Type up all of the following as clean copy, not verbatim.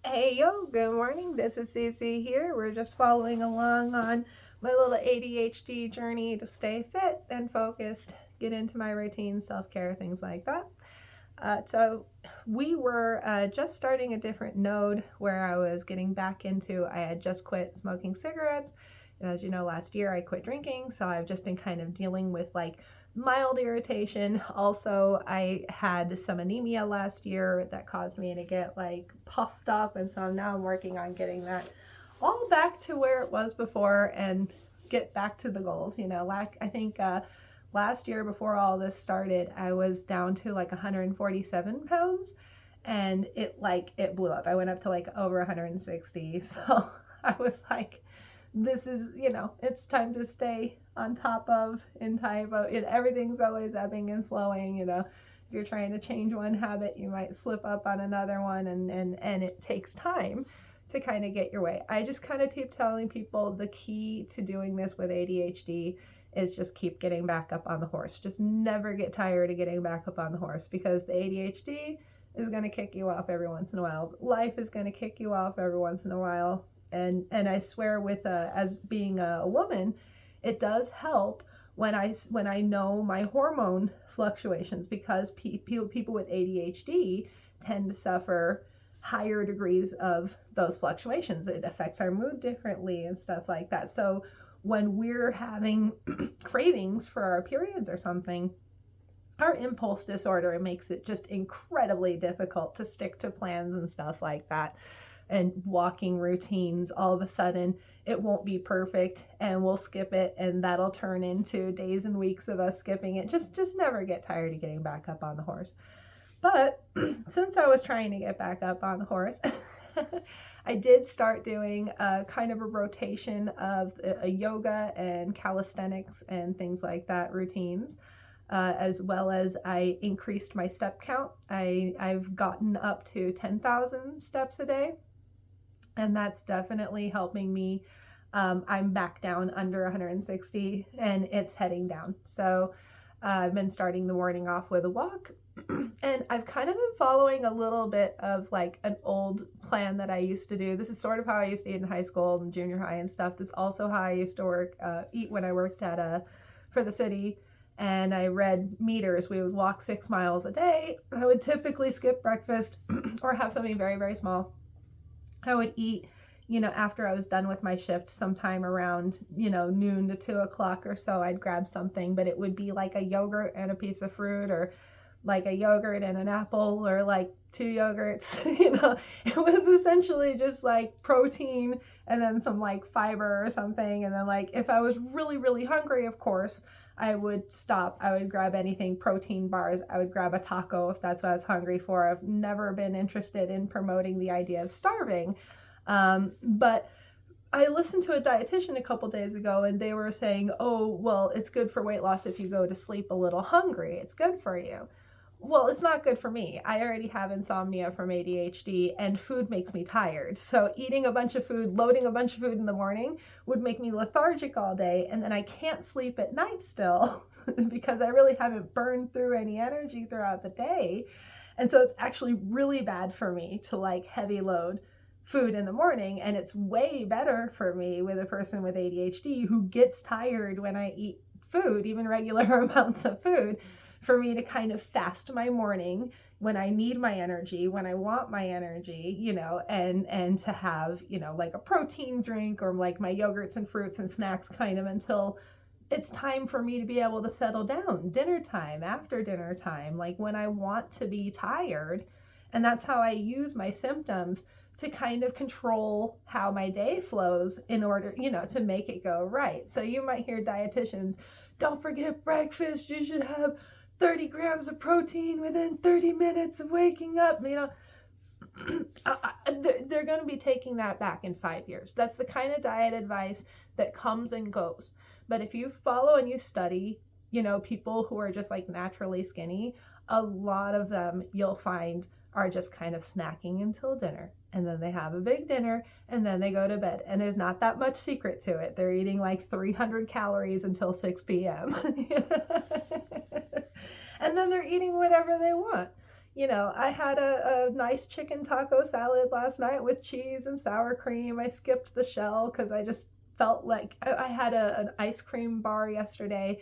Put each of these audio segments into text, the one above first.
Hey yo, good morning. This is Cece here. We're just following along on my little ADHD journey to stay fit and focused, get into my routine, self-care, things like that. So we were just starting a different node where I was getting back into, I had just quit smoking cigarettes. And as you know, last year I quit drinking. So I've just been kind of dealing with like mild irritation. Also, I had some anemia last year that caused me to get like puffed up. And so now I'm working on getting that all back to where it was before and get back to the goals. Like I think last year before all this started, I was down to like 147 pounds and it blew up. I went up to like over 160. So I was like, this is, it's time to stay on top of, in type of it. Everything's always ebbing and flowing. If you're trying to change one habit, you might slip up on another one, and it takes time to kind of get your way. I just kind of keep telling people the key to doing this with ADHD is just keep getting back up on the horse. Just never get tired of getting back up on the horse, because the ADHD is going to kick you off every once in a while. Life is going to kick you off every once in a while. And I swear, with as being a woman, it does help when I know my hormone fluctuations, because people with ADHD tend to suffer higher degrees of those fluctuations. It affects our mood differently and stuff like that. So when we're having cravings for our periods or something, our impulse disorder makes it just incredibly difficult to stick to plans and stuff like that. And walking routines, all of a sudden it won't be perfect and we'll skip it, and that'll turn into days and weeks of us skipping it. Just never get tired of getting back up on the horse. But since I was trying to get back up on the horse, I did start doing a kind of a rotation of a yoga and calisthenics and things like that routines. As well as I increased my step count. I've gotten up to 10,000 steps a day, and that's definitely helping me. I'm back down under 160 and it's heading down. So I've been starting the morning off with a walk, and I've kind of been following a little bit of like an old plan that I used to do. This is sort of how I used to eat in high school and junior high and stuff. This is also how I used to eat when I worked at for the city. And I read meters. We would walk 6 miles a day. I would typically skip breakfast or have something very, very small. I would eat, after I was done with my shift, sometime around, noon to 2 o'clock or so, I'd grab something, but it would be like a yogurt and a piece of fruit, or like a yogurt and an apple, or like 2 yogurts. It was essentially just like protein and then some like fiber or something. And then like if I was really, really hungry, of course, I would stop. I would grab anything, protein bars. I would grab a taco if that's what I was hungry for. I've never been interested in promoting the idea of starving. But I listened to a dietitian a couple days ago, and they were saying, oh, well, it's good for weight loss if you go to sleep a little hungry. It's good for you. Well, it's not good for me. I already have insomnia from ADHD, and food makes me tired. So eating a bunch of food, loading a bunch of food in the morning would make me lethargic all day, and then I can't sleep at night still because I really haven't burned through any energy throughout the day. And so it's actually really bad for me to like heavy load food in the morning, and it's way better for me with a person with ADHD who gets tired when I eat food, even regular amounts of food, for me to kind of fast my morning when I need my energy, when I want my energy, and to have, like a protein drink or like my yogurts and fruits and snacks kind of until it's time for me to be able to settle down, dinner time, after dinner time, like when I want to be tired. And that's how I use my symptoms to kind of control how my day flows in order, to make it go right. So you might hear dietitians, don't forget breakfast, you should have 30 grams of protein within 30 minutes of waking up. They're going to be taking that back in 5 years. That's the kind of diet advice that comes and goes. But if you follow and you study, people who are just like naturally skinny, a lot of them you'll find are just kind of snacking until dinner, and then they have a big dinner, and then they go to bed, and there's not that much secret to it. They're eating like 300 calories until 6 p.m. And then they're eating whatever they want. I had a nice chicken taco salad last night with cheese and sour cream. I skipped the shell because I just felt like I had an ice cream bar yesterday,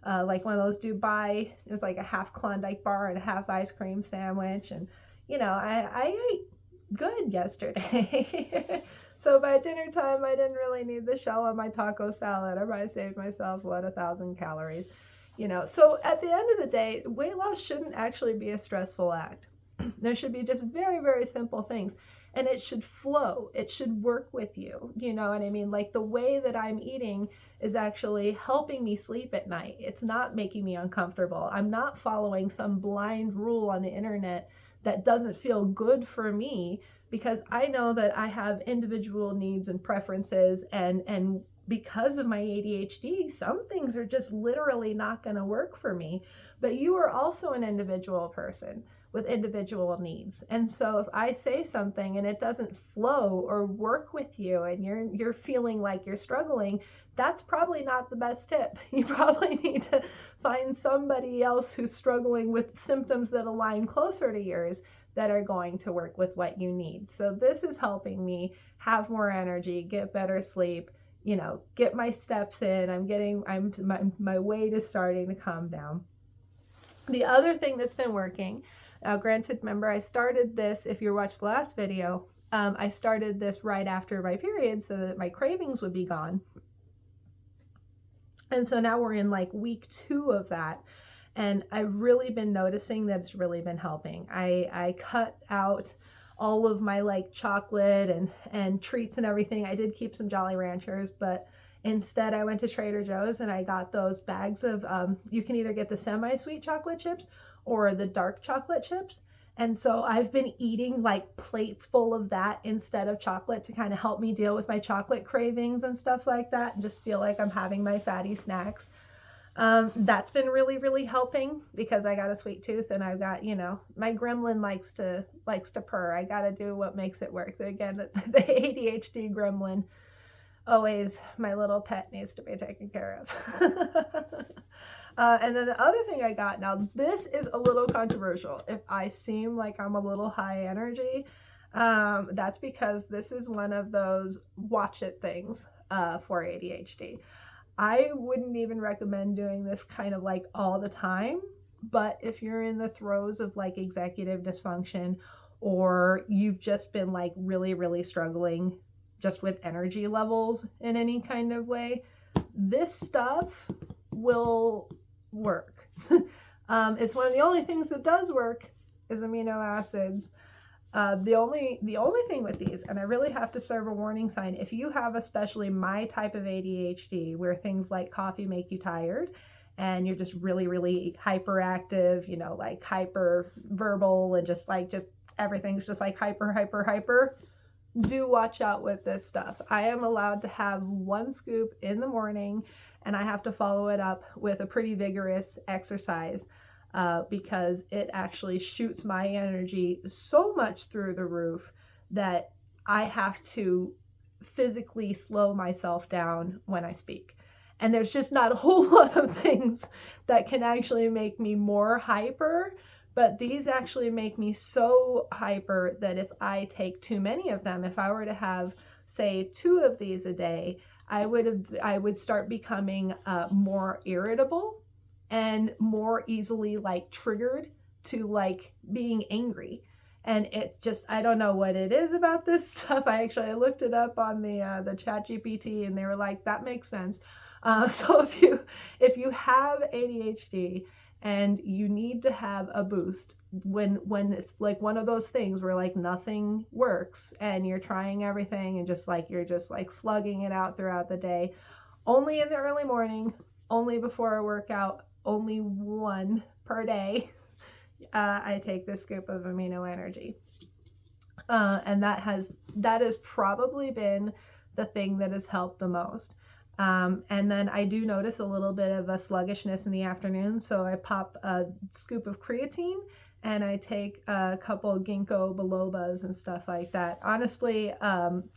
like one of those Dubai. It was like a half Klondike bar and a half ice cream sandwich. And, I ate good yesterday. So by dinner time, I didn't really need the shell on my taco salad. I probably saved myself, 1,000 calories. So at the end of the day, weight loss shouldn't actually be a stressful act. There should be just very, very simple things, and it should flow. It should work with you. You know what I mean? Like the way that I'm eating is actually helping me sleep at night. It's not making me uncomfortable. I'm not following some blind rule on the internet that doesn't feel good for me, because I know that I have individual needs and preferences, and because of my ADHD, some things are just literally not going to work for me. But you are also an individual person with individual needs. And so if I say something and it doesn't flow or work with you, and you're feeling like you're struggling, that's probably not the best tip. You probably need to find somebody else who's struggling with symptoms that align closer to yours that are going to work with what you need. So this is helping me have more energy, get better sleep, get my steps in. My weight is starting to calm down. The other thing that's been working, now granted, remember I started this, if you watched the last video, I started this right after my period so that my cravings would be gone. And so now we're in like week 2 of that. And I've really been noticing that it's really been helping. I cut out all of my like chocolate and treats and everything. I did keep some Jolly Ranchers, but instead I went to Trader Joe's and I got those bags of, you can either get the semi-sweet chocolate chips or the dark chocolate chips. And so I've been eating like plates full of that instead of chocolate to kind of help me deal with my chocolate cravings and stuff like that, and just feel like I'm having my fatty snacks. That's been really, really helping, because I got a sweet tooth and I've got, my gremlin likes to purr. I got to do what makes it work. Again, the ADHD gremlin, always my little pet, needs to be taken care of. And then the other thing I got, now this is a little controversial. If I seem like I'm a little high energy, that's because this is one of those watch it things for ADHD. I wouldn't even recommend doing this kind of like all the time, but if you're in the throes of like executive dysfunction, or you've just been like really, really struggling just with energy levels in any kind of way, this stuff will work. It's one of the only things that does work is amino acids. The only thing with these, and I really have to serve a warning sign, if you have especially my type of ADHD where things like coffee make you tired and you're just really, really hyperactive, like hyper verbal, and just everything's just like hyper, do watch out with this stuff. I am allowed to have 1 scoop in the morning, and I have to follow it up with a pretty vigorous exercise. Because it actually shoots my energy so much through the roof that I have to physically slow myself down when I speak. And there's just not a whole lot of things that can actually make me more hyper, but these actually make me so hyper that if I take too many of them, if I were to have, say, 2 of these a day, I would start becoming more irritable and more easily like triggered to like being angry. And it's just, I don't know what it is about this stuff. I looked it up on the chat GPT, and they were like, that makes sense. So if you have ADHD and you need to have a boost when it's like one of those things where like nothing works and you're trying everything and you're just slugging it out throughout the day, only in the early morning, only before a workout, only 1 per day, I take this scoop of amino energy. And that has probably been the thing that has helped the most. And then I do notice a little bit of a sluggishness in the afternoon, so I pop a scoop of creatine and I take a couple of ginkgo bilobas and stuff like that. Honestly,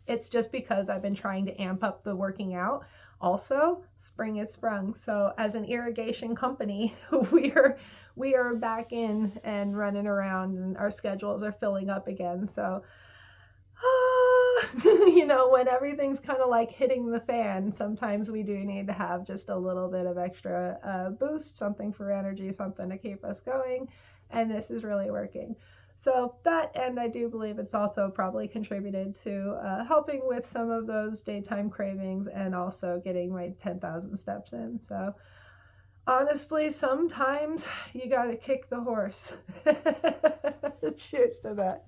it's just because I've been trying to amp up the working out Also, spring is sprung. So as an irrigation company, we are back in and running around, and our schedules are filling up again. So when everything's kind of like hitting the fan, sometimes we do need to have just a little bit of extra boost, something for energy, something to keep us going. And this is really working. So that, and I do believe it's also probably contributed to helping with some of those daytime cravings and also getting my 10,000 steps in. So honestly, sometimes you got to kick the horse. Cheers to that.